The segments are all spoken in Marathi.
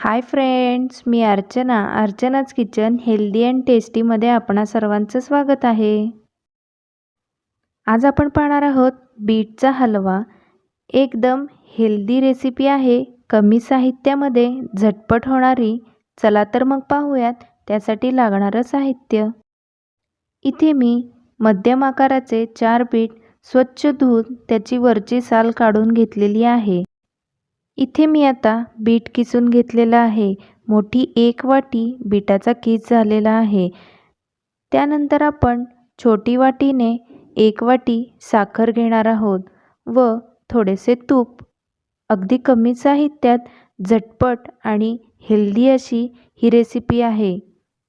हाय फ्रेंड्स, मी अर्चनाच किचन हेल्दी अँड टेस्टीमध्ये आपणा सर्वांचं स्वागत आहे. आज आपण पाहणार आहोत बीटचा हलवा. एकदम हेल्दी रेसिपी आहे, कमी साहित्यामध्ये झटपट होणारी. चला तर मग पाहूयात त्यासाठी लागणारं साहित्य. इथे मी मध्यम आकाराचे 4 बीट स्वच्छ धुवून त्याची वरची साल काढून घेतलेली आहे. इथे मी आता बीट किसून घेतलेला आहे. मोठी 1 वाटी बीटाचा किस झालेला आहे. त्यानंतर आपण छोटी वाटीने 1 वाटी साखर घेणार आहोत व थोडेसे तूप. अगदी कमी साहित्यात झटपट आणि हेल्दी अशी ही रेसिपी आहे.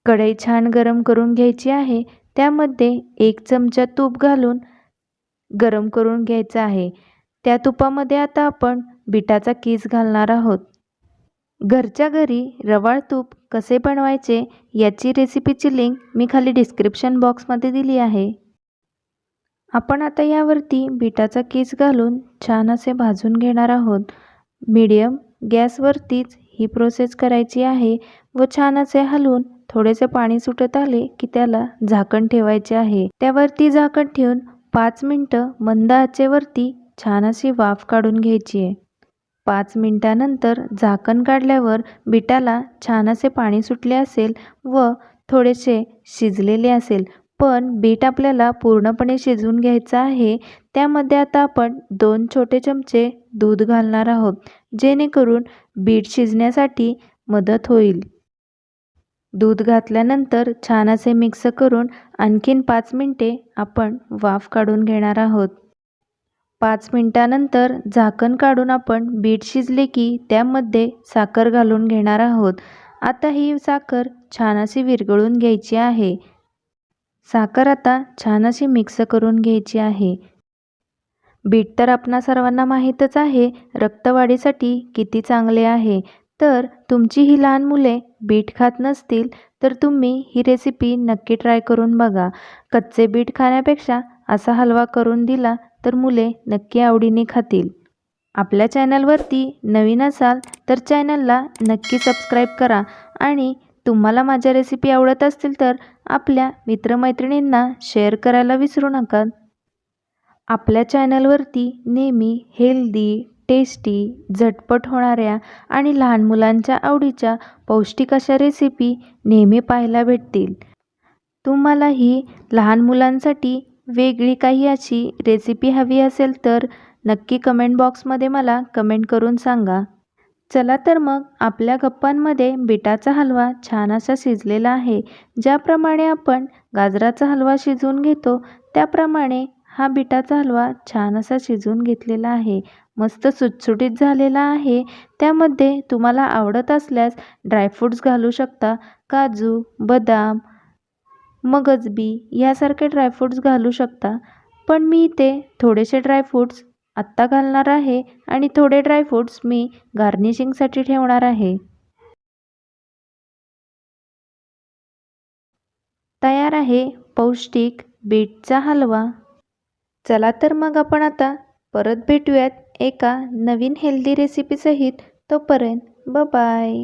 कढई छान गरम करून घ्यायची आहे. त्यामध्ये 1 चमचा तूप घालून गरम करून घ्यायचं आहे. त्या तुपामध्ये आता आपण बीटाचा किस घालणार आहोत. घरच्या घरी रवाळ तूप कसे बनवायचे याची रेसिपीची लिंक मी खाली डिस्क्रिप्शन बॉक्समध्ये दिली आहे. आपण आता यावरती बीटाचा किस घालून छान असे भाजून घेणार आहोत. मीडियम गॅसवरतीच ही प्रोसेस करायची आहे व छान असे हलवून थोडेसे पाणी सुटत आले की त्याला झाकण ठेवायचे आहे. त्यावरती झाकण ठेवून 5 मिनिटं मंद आचेवरती छान अशी वाफ काढून घ्यायची आहे. 5 मिनिटानंतर झाकण काढल्यावर बीटाला छान असे पाणी सुटले असेल व थोडेसे शिजलेले असेल. पण बीट आपल्याला पूर्णपणे शिजवून घ्यायचं आहे. त्यामध्ये आता आपण 2 छोटे चमचे दूध घालणार आहोत, जेणेकरून बीट शिजण्यासाठी मदत होईल. दूध घातल्यानंतर छान असे मिक्स करून आणखीन 5 मिनिटे आपण वाफ काढून घेणार आहोत. 5 मिनिटानंतर झाकण काढून आपण बीट शिजले की त्यामध्ये साखर घालून घेणार आहोत. आता ही साखर छान अशी विरघळून घ्यायची आहे. साखर आता छान अशी मिक्स करून घ्यायची आहे. बीट तर आपणा सर्वांना माहीतच आहे रक्तवाढीसाठी किती चांगले आहे. तर तुमची ही लहान मुले बीट खात नसतील तर तुम्ही ही रेसिपी नक्की ट्राय करून बघा. कच्चे बीट खाण्यापेक्षा असा हलवा करून दिला तर मुले नक्की आवडीने खातील. आपल्या चॅनलवरती नवीन असाल तर चॅनलला नक्की सबस्क्राईब करा आणि तुम्हाला माझ्या रेसिपी आवडत असतील तर आपल्या मित्रमैत्रिणींना शेअर करायला विसरू नका. आपल्या चॅनलवरती नेहमी हेल्दी, टेस्टी, झटपट होणाऱ्या आणि लहान मुलांच्या आवडीच्या पौष्टिक अशा रेसिपी नेहमी पाहायला भेटतील. तुम्हालाही लहान मुलांसाठी वेगळी काही अशी रेसिपी हवी असेल तर नक्की कमेंट बॉक्समध्ये मला कमेंट करून सांगा. चला तर मग आपल्या गप्पांमध्ये बीटाचा हलवा छान असा शिजलेला आहे. ज्याप्रमाणे आपण गाजराचा हलवा शिजवून घेतो त्याप्रमाणे हा बीटाचा हलवा छान असा शिजवून घेतलेला आहे. मस्त सुटसुटीत झालेला आहे. त्यामध्ये तुम्हाला आवडत असल्यास ड्रायफ्रूट्स घालू शकता. काजू, बदाम, मगजबी यासारखे ड्रायफ्रूट्स घालू शकता. पण मी इथे थोडेसे ड्रायफ्रूट्स आत्ता घालणार आहे आणि थोडे ड्रायफ्रूट्स मी गार्निशिंगसाठी ठेवणार आहे. तयार आहे पौष्टिक बीटचा हलवा. चला तर मग आपण आता परत भेटूयात एका नवीन हेल्दी रेसिपीसहित. तोपर्यंत बाय.